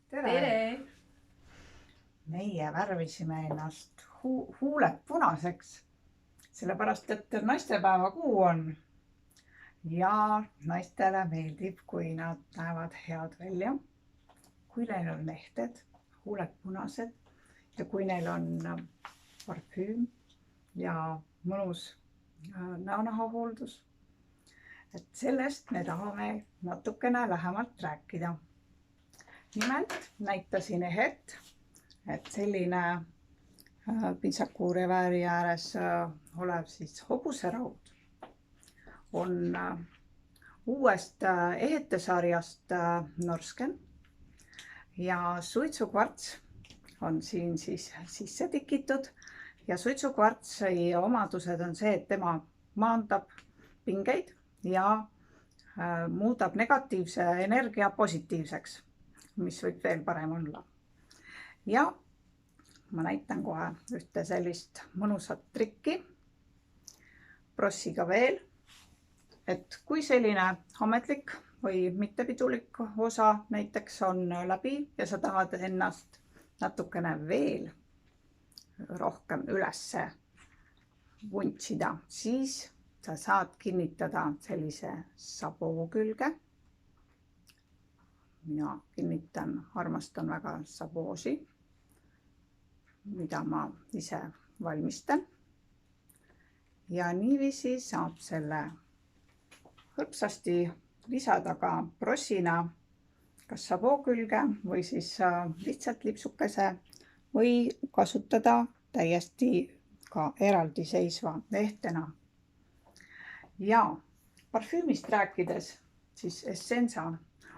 Tere! Meie värvisime ennast huuled punaseks, sellepärast et naistepäeva kuu on ja naistele meeldib, kui nad näevad head välja, kui neil on lehted, huuled punased ja kui neil on parfüüm ja mõnus näonahahooldus. Et sellest me tahame natukene lähemalt rääkida. Nimelt näitasin Ehet, et selline pintsaku revääri ääres olev siis hobuseraud on uuest Ehete sarjast Norsken ja suitsukvarts on siin siis sisse tikitud ja suitsukvartsi omadused on see, et tema maandab pingeid ja muudab negatiivse energia positiivseks, mis võib veel parem olla. Ja ma näitan kohe ühte sellist mõnusat trikki prossiga veel, et kui selline ametlik või mittepidulik osa näiteks on läbi ja sa tahad ennast natukene veel rohkem ülesse vuntsida, siis sa saad kinnitada sellise saboo külge. Mina kinnitan, armastan väga saboosi, mida ma ise valmistan. Ja niiviisi saab selle hõlpsasti lisada ka prossina kas saboo külge või siis lihtsalt lipsukese või kasutada täiesti ka eraldiseisva lehtena. Ja parfüümist rääkides, siis Essenza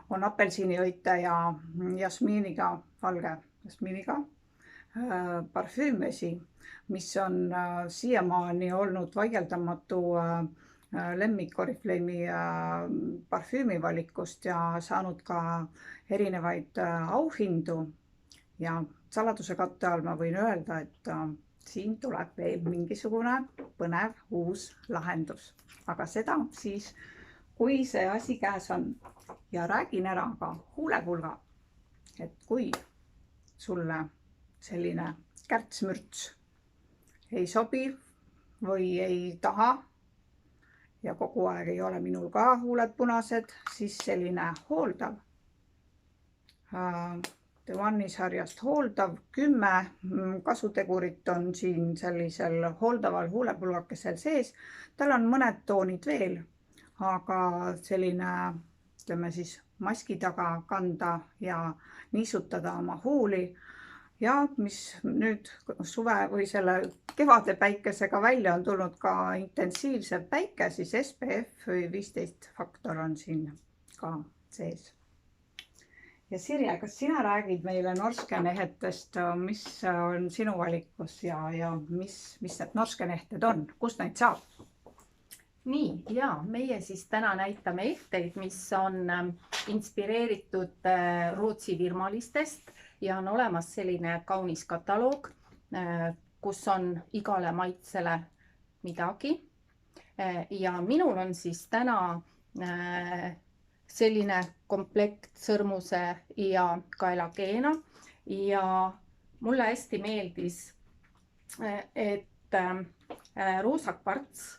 on apelsiiniõite ja jasmiiniga, valge jasmiiniga parfüümvesi, mis on siiamaani olnud vaieldamatu lemmik Oriflame'i parfüümivalikust ja saanud ka erinevaid auhindu. Ja saladuse katte all ma võin öelda, et siin tuleb veel mingisugune põnev uus lahendus. Aga seda siis, kui see asi käes on. Ja räägin ära ka huulepulga, et kui sulle selline kärtsmürts ei sobi või ei taha ja kogu aeg ei ole minul ka huuled punased, siis selline hooldav The One'i sarjast hooldav 10 kasutegurit on siin sellisel hooldaval huulepulgakesel sees. Tal on mõned toonid veel, aga selline ütleme siis maski taga kanda ja niisutada oma huuli ja mis nüüd suve või selle kevade päikesega välja on tulnud ka intensiivse päike, siis SPF 15 faktor on siin ka sees. Ja Sirje, kas sina räägid meile Norsken ehetest, mis on sinu valikus ja mis need Norsken ehted on, kust neid saab? Nii, ja meie siis täna näitame ehteid, mis on inspireeritud Rootsi firmalistest ja on olemas selline kaunis kataloog, kus on igale maitsele midagi. Ja minul on siis täna selline komplekt sõrmuse ja kaelakeena ja mulle hästi meeldis, et roosakvarts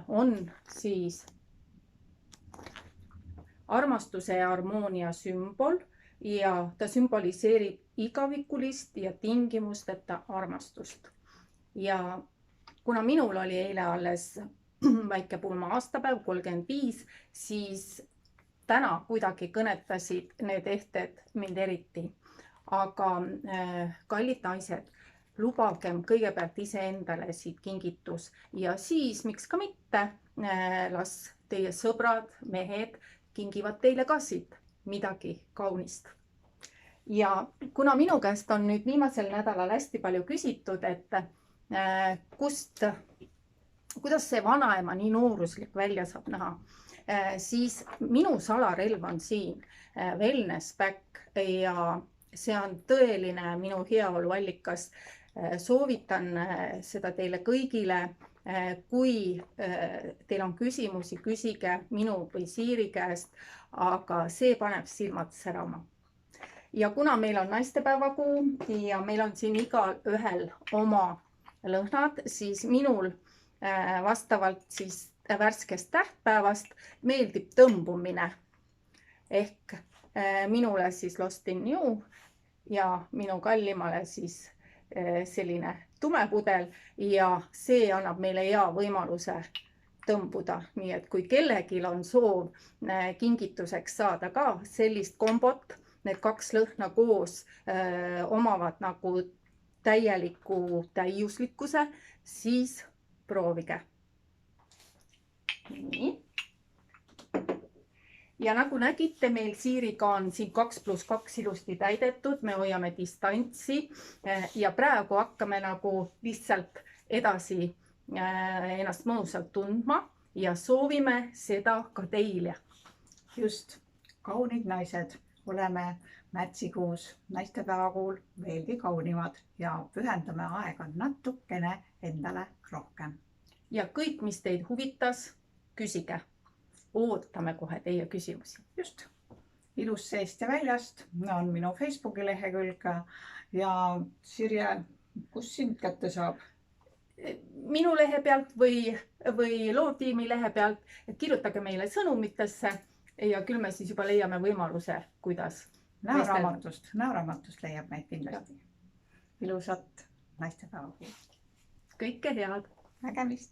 on siis armastuse ja harmoonia sümbol ja ta sümboliseerib igavikulist ja tingimusteta armastust. Ja kuna minul oli eile alles väike pulma aastapäev 35, siis täna kuidagi kõnetasid need ehted mind eriti. Aga kallid naised, lubagem kõigepealt iseendale siit kingitus ja siis, miks ka mitte, las teie sõbrad, mehed kingivad teile ka siit midagi kaunist. Ja kuna minu käest on nüüd viimasel nädalal hästi palju küsitud, et kuidas see vanaema nii nooruslik välja saab näha, siis minu salarelv on siin Wellness Back ja see on tõeline minu heaolu allikas. Soovitan seda teile kõigile. Kui teil on küsimusi, küsige minu või Siiri käest, aga see paneb silmad särama. ja kuna meil on naistepäevakuu ja meil on siin igal ühel oma lõhnad, siis minul vastavalt siis värskest tähtpäevast meeldib tõmbumine. Ehk minule siis Lost in You ja minu kallimale siis selline tumepudel ja see annab meile hea võimaluse tõmbuda. Nii et kui kellelgi on soov kingituseks saada ka sellist kombot, need kaks lõhna koos omavad nagu täieliku täiuslikkuse, siis proovige. Nii. Ja nagu nägite, meil Siiriga on siin 2+2 ilusti täidetud, me hoiame distantsi ja praegu hakkame nagu lihtsalt edasi ennast mõnusalt tundma ja soovime seda ka teile. Just, kaunid naised, oleme märtsikuus naistepäevakuul veelgi kaunimad ja pühendame aega natukene endale rohkem. Ja kõik, mis teid huvitas, küsige. Ootame kohe teie küsimusi. Just, ilus seest ja väljast on minu Facebooki lehekülg ja Sirje, kus sind kätte saab? Minu lehe pealt või loovtiimi lehe pealt, et kirjutage meile sõnumitesse ja küll me siis juba leiame võimaluse, kuidas. Näoraamatust leiab meid kindlasti. Ilusat naistepäeva. Kõike head. Nägemist.